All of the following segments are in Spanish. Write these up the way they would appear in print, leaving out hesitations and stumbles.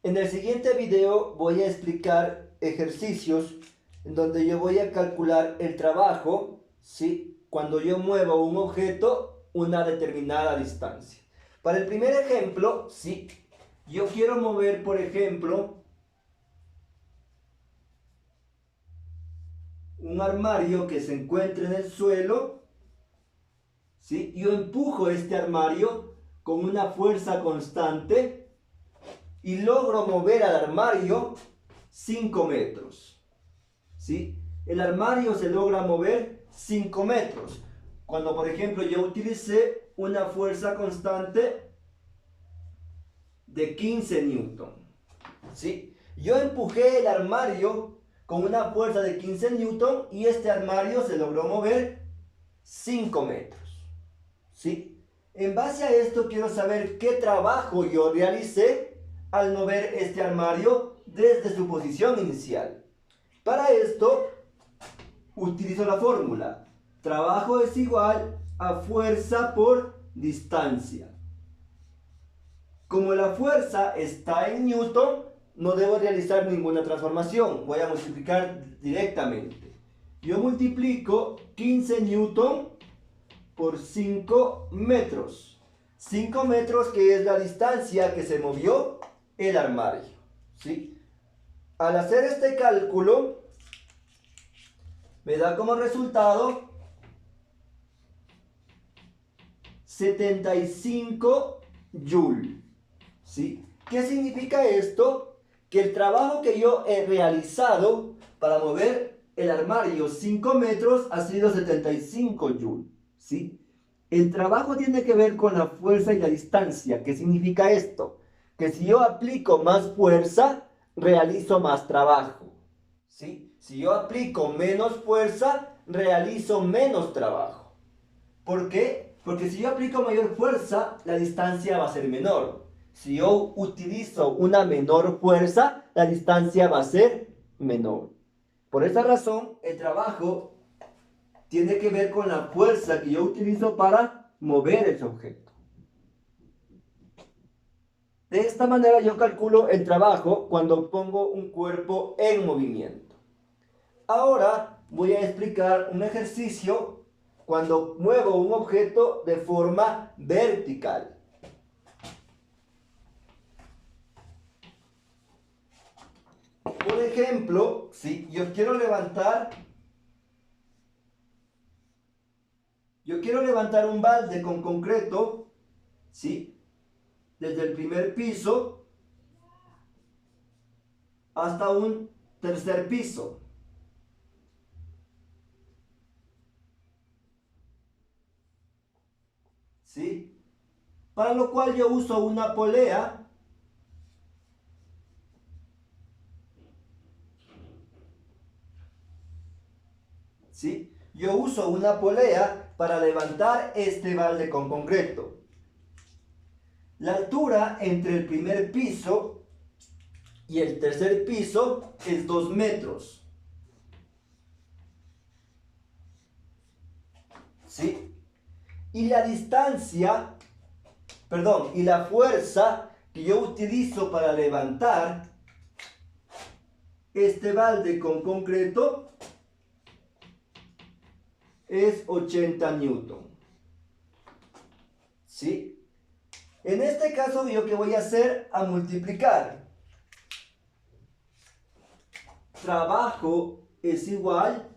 En el siguiente video voy a explicar ejercicios en donde yo voy a calcular el trabajo, ¿sí? Cuando yo muevo un objeto una determinada distancia. Para el primer ejemplo, ¿sí? Yo quiero mover, por ejemplo, un armario que se encuentre en el suelo, ¿sí? Yo empujo este armario con una fuerza constante y logro mover al armario 5 metros, ¿sí? El armario se logra mover 5 metros. Cuando, por ejemplo, yo utilicé una fuerza constante de 15 newton, ¿sí? Yo empujé el armario con una fuerza de 15 newton y este armario se logró mover 5 metros, ¿sí? En base a esto quiero saber qué trabajo yo realicé al mover este armario desde su posición inicial. Para esto utilizo la fórmula. Trabajo es igual a fuerza por distancia. Como la fuerza está en newton, no debo realizar ninguna transformación. Voy a multiplicar directamente. Yo multiplico 15 newton por 5 metros. 5 metros, que es la distancia que se movió el armario, ¿sí? Al hacer este cálculo, me da como resultado 75 Joule, ¿sí? ¿Qué significa esto? Que el trabajo que yo he realizado para mover el armario 5 metros ha sido 75 Joule, ¿sí? El trabajo tiene que ver con la fuerza y la distancia. ¿Qué significa esto? Que si yo aplico más fuerza, realizo más trabajo, ¿sí? Si yo aplico menos fuerza, realizo menos trabajo. ¿Por qué? Porque si yo aplico mayor fuerza, la distancia va a ser menor. Si yo utilizo una menor fuerza, la distancia va a ser menor. Por esa razón, el trabajo tiene que ver con la fuerza que yo utilizo para mover ese objeto. De esta manera yo calculo el trabajo cuando pongo un cuerpo en movimiento. Ahora voy a explicar un ejercicio cuando muevo un objeto de forma vertical. Por ejemplo, si yo quiero levantar un balde con concreto, ¿sí? Desde el primer piso hasta un tercer piso. ¿Sí? Para lo cual yo uso una polea. ¿Sí? Yo uso una polea para levantar este balde con concreto. La altura entre el primer piso y el tercer piso es 2 metros. ¿Sí? Y la distancia, y la fuerza que yo utilizo para levantar este balde con concreto es 80 newton. ¿Sí? En este caso, ¿yo qué voy a hacer? A multiplicar. Trabajo es igual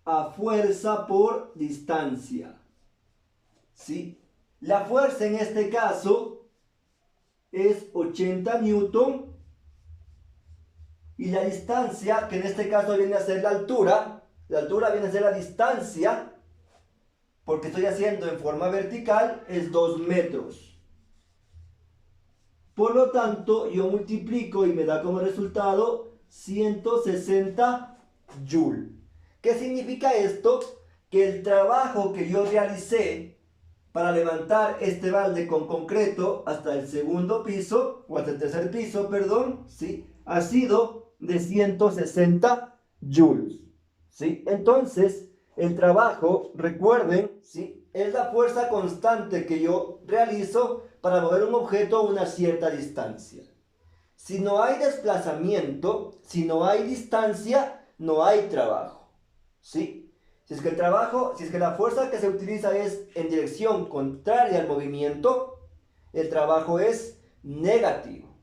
a fuerza por distancia. ¿Sí? La fuerza en este caso es 80 newton y la distancia, que en este caso viene a ser la altura viene a ser la distancia, porque estoy haciendo en forma vertical, es 2 metros. Por lo tanto, yo multiplico y me da como resultado 160 Joule. ¿Qué significa esto? Que el trabajo que yo realicé para levantar este balde con concreto hasta el segundo piso, o hasta el tercer piso, perdón, ¿sí? Ha sido de 160 joules, ¿sí? Entonces, el trabajo, recuerden, ¿sí? Es la fuerza constante que yo realizo para mover un objeto a una cierta distancia. Si no hay desplazamiento, si no hay distancia, no hay trabajo. ¿Sí? Si es que la fuerza que se utiliza es en dirección contraria al movimiento, el trabajo es negativo.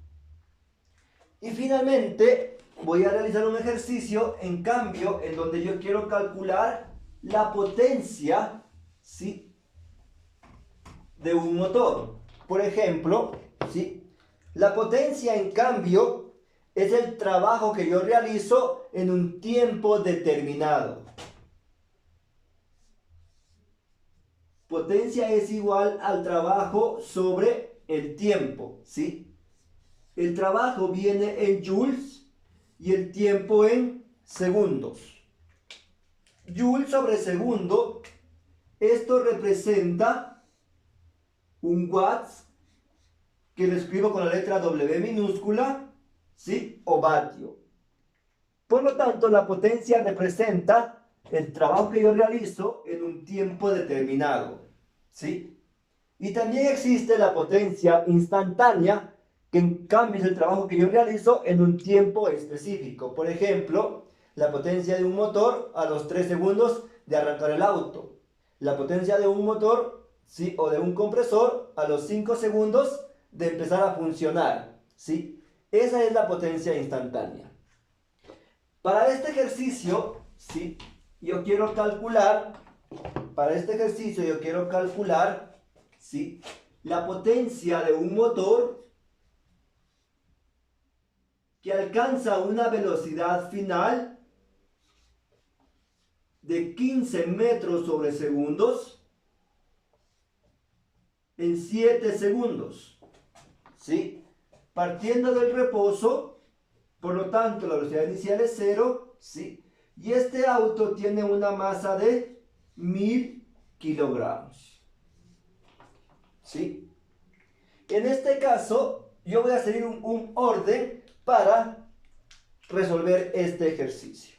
Y finalmente voy a realizar un ejercicio, en cambio, en donde yo quiero calcular la potencia, ¿sí?, de un motor. Por ejemplo, ¿sí?, la potencia, en cambio, es el trabajo que yo realizo en un tiempo determinado. Potencia es igual al trabajo sobre el tiempo, ¿sí? El trabajo viene en joules y el tiempo en segundos. Joule sobre segundo, esto representa un watts, que lo escribo con la letra W minúscula, ¿sí?, o vatio. Por lo tanto, la potencia representa el trabajo que yo realizo en un tiempo determinado, ¿sí? Y también existe la potencia instantánea, que en cambio es el trabajo que yo realizo en un tiempo específico. Por ejemplo, la potencia de un motor a los 3 segundos de arrancar el auto. La potencia de un motor, ¿sí?, o de un compresor a los 5 segundos de empezar a funcionar, ¿sí? Esa es la potencia instantánea. Para este ejercicio, ¿sí?, yo quiero calcular, ¿sí?, la potencia de un motor que alcanza una velocidad final de 15 metros sobre segundos en 7 segundos, ¿sí? Partiendo del reposo, por lo tanto la velocidad inicial es 0, ¿sí? Y este auto tiene una masa de 1000 kilogramos, ¿sí? En este caso, yo voy a seguir un orden para resolver este ejercicio.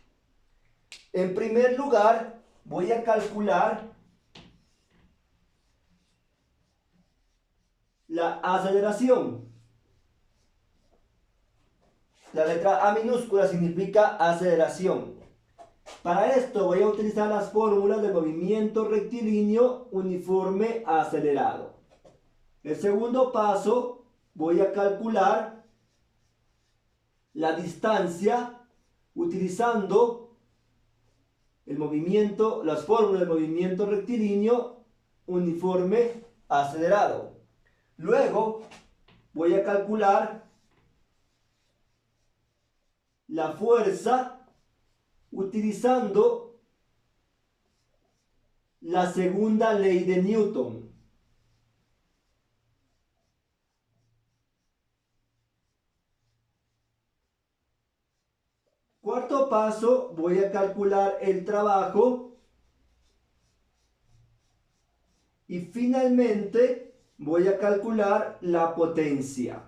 En primer lugar, voy a calcular la aceleración. La letra A minúscula significa aceleración. Para esto voy a utilizar las fórmulas de movimiento rectilíneo uniforme acelerado. El segundo paso, voy a calcular la distancia utilizando las fórmulas de movimiento rectilíneo uniforme acelerado. Luego voy a calcular la fuerza utilizando la segunda ley de Newton. Cuarto paso, voy a calcular el trabajo. Y finalmente voy a calcular la potencia.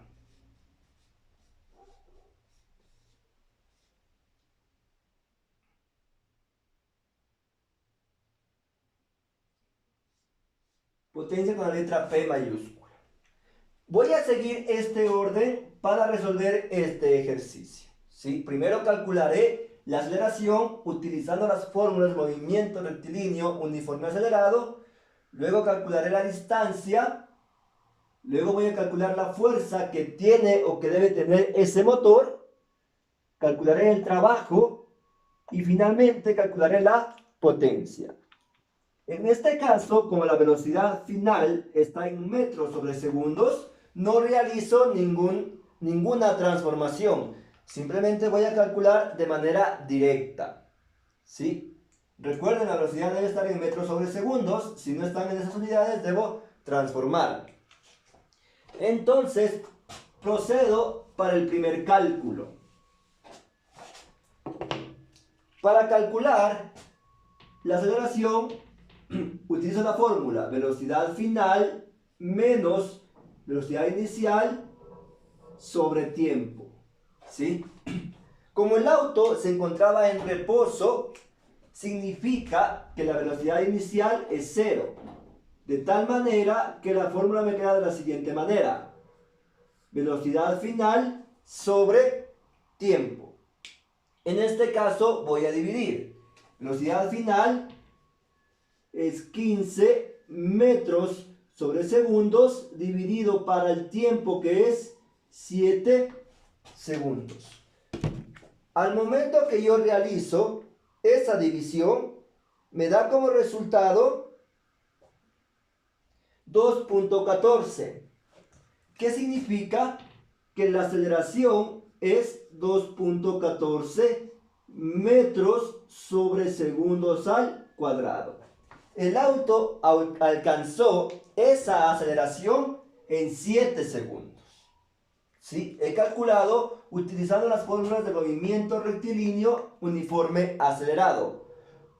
Potencia con la letra P mayúscula. Voy a seguir este orden para resolver este ejercicio, ¿sí? Primero calcularé la aceleración utilizando las fórmulas de movimiento rectilíneo uniforme acelerado. Luego calcularé la distancia. Luego voy a calcular la fuerza que tiene o que debe tener ese motor. Calcularé el trabajo. Y finalmente calcularé la potencia. En este caso, como la velocidad final está en metros sobre segundos, no realizo ninguna transformación. Simplemente voy a calcular de manera directa, ¿sí? Recuerden, la velocidad debe estar en metros sobre segundos. Si no están en esas unidades, debo transformar. Entonces, procedo para el primer cálculo. Para calcular la aceleración, utilizo la fórmula velocidad final menos velocidad inicial sobre tiempo, ¿sí? Como el auto se encontraba en reposo, significa que la velocidad inicial es 0. De tal manera que la fórmula me queda de la siguiente manera. Velocidad final sobre tiempo. En este caso voy a dividir. Velocidad final es 15 metros sobre segundos dividido para el tiempo que es 7 segundos. Al momento que yo realizo esa división, me da como resultado 2.14. ¿Qué significa? Que la aceleración es 2.14 metros sobre segundos al cuadrado. El auto alcanzó esa aceleración en 7 segundos. ¿Sí? He calculado utilizando las fórmulas de movimiento rectilíneo uniforme acelerado.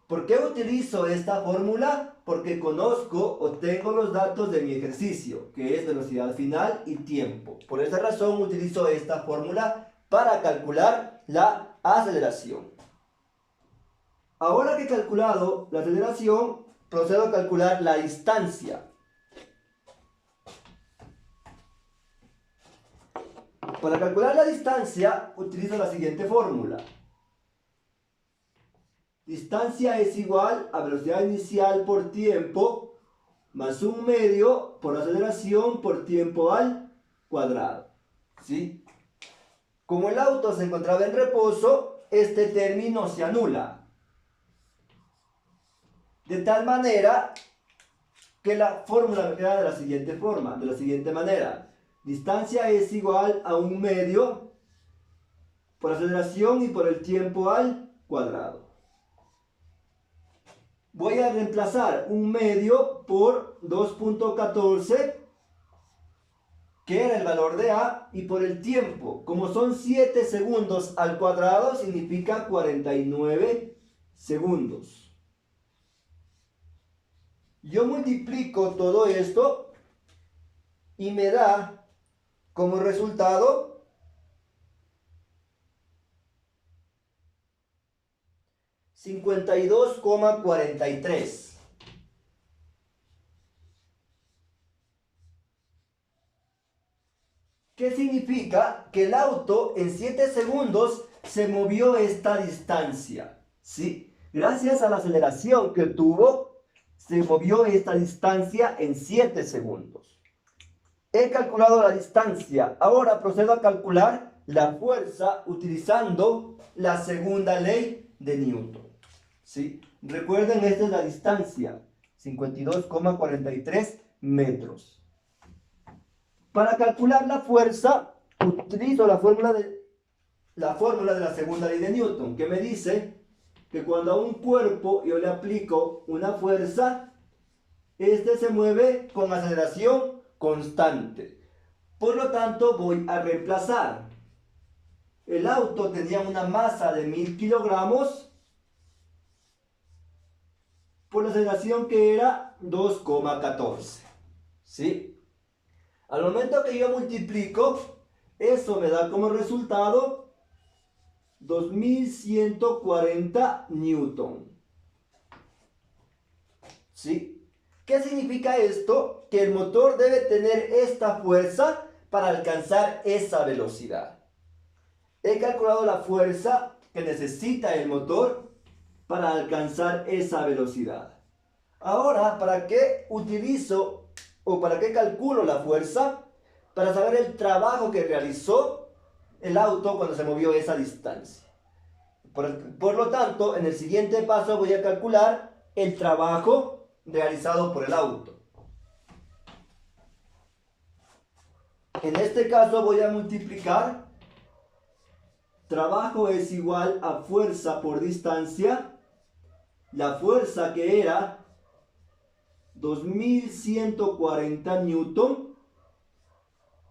¿Por qué utilizo esta fórmula? Porque conozco o tengo los datos de mi ejercicio, que es velocidad final y tiempo. Por esa razón utilizo esta fórmula para calcular la aceleración. Ahora que he calculado la aceleración, procedo a calcular la distancia. Para calcular la distancia, utilizo la siguiente fórmula. Distancia es igual a velocidad inicial por tiempo más un medio por aceleración por tiempo al cuadrado. ¿Sí? Como el auto se encontraba en reposo, este término se anula. De tal manera que la fórmula me queda de la siguiente forma, de la siguiente manera. Distancia es igual a un medio por aceleración y por el tiempo al cuadrado. Voy a reemplazar un medio por 2.14, que era el valor de A, y por el tiempo. Como son 7 segundos al cuadrado, significa 49 segundos. Yo multiplico todo esto y me da como resultado 52,43. ¿Qué significa? Que el auto en 7 segundos se movió esta distancia. ¿Sí? Gracias a la aceleración que tuvo, se movió esta distancia en 7 segundos. He calculado la distancia. Ahora procedo a calcular la fuerza utilizando la segunda ley de Newton. ¿Sí? Recuerden, esta es la distancia, 52,43 metros. Para calcular la fuerza, utilizo la fórmula de la segunda ley de Newton, que me dice que cuando a un cuerpo yo le aplico una fuerza, este se mueve con aceleración constante. Por lo tanto, voy a reemplazar. El auto tenía una masa de 1000 kilogramos por la aceleración que era 2,14. ¿Sí? Al momento que yo multiplico, eso me da como resultado 2140 newton. ¿Sí? ¿Qué significa esto? Que el motor debe tener esta fuerza para alcanzar esa velocidad. He calculado la fuerza que necesita el motor para alcanzar esa velocidad. Ahora, ¿para qué utilizo o para qué calculo la fuerza? Para saber el trabajo que realizó el auto cuando se movió esa distancia. Por lo tanto, en el siguiente paso voy a calcular el trabajo realizado por el auto. En este caso voy a multiplicar. Trabajo es igual a fuerza por distancia. La fuerza que era 2140 newton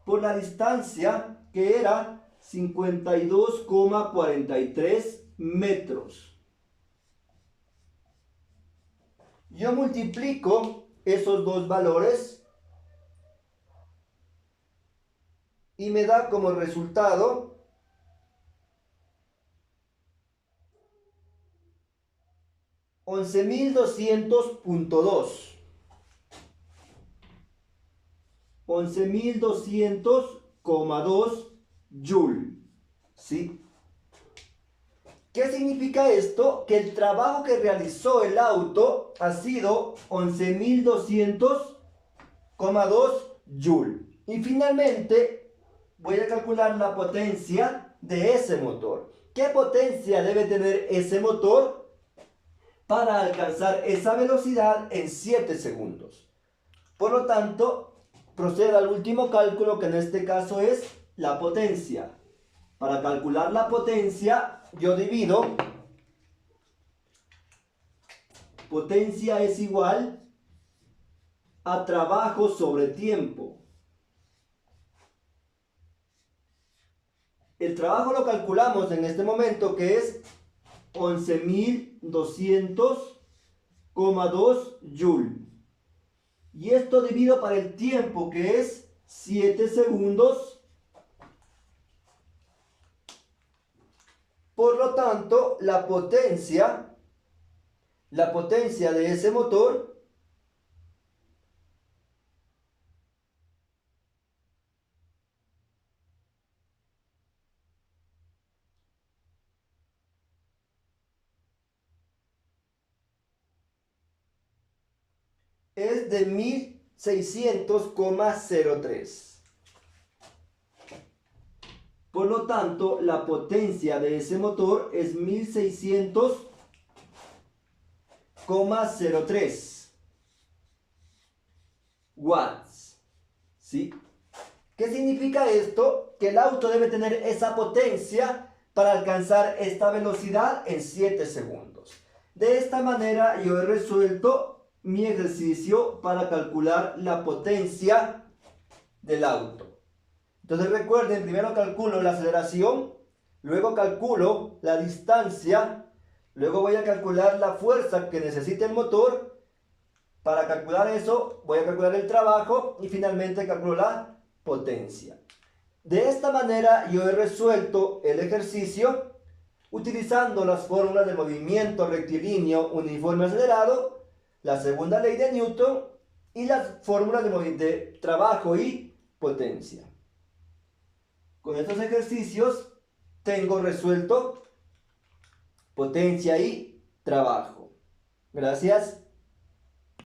por la distancia que era 52,43 metros. Yo multiplico esos dos valores y me da como resultado 11.200.2. 11.200,2 Joule. ¿Sí? ¿Qué significa esto? Que el trabajo que realizó el auto ha sido 11.200,2 Joule. Y finalmente voy a calcular la potencia de ese motor. ¿Qué potencia debe tener ese motor para alcanzar esa velocidad en 7 segundos? Por lo tanto, procedo al último cálculo, que en este caso es la potencia. Para calcular la potencia, yo divido. Potencia es igual a trabajo sobre tiempo. El trabajo lo calculamos en este momento, que es 11.200,2 Joule. Y esto divido para el tiempo, que es 7 segundos. Por lo tanto, la potencia de ese motor es de 1.600,03. Por lo tanto, la potencia de ese motor es 1.600,03 watts. ¿Sí? ¿Qué significa esto? Que el auto debe tener esa potencia para alcanzar esta velocidad en 7 segundos. De esta manera yo he resuelto mi ejercicio para calcular la potencia del auto. Entonces recuerden, primero calculo la aceleración, luego calculo la distancia, luego voy a calcular la fuerza que necesita el motor. Para calcular eso, voy a calcular el trabajo y finalmente calculo la potencia. De esta manera yo he resuelto el ejercicio utilizando las fórmulas de movimiento rectilíneo uniforme acelerado, la segunda ley de Newton y las fórmulas de trabajo y potencia. Con estos ejercicios tengo resuelto potencia y trabajo. Gracias.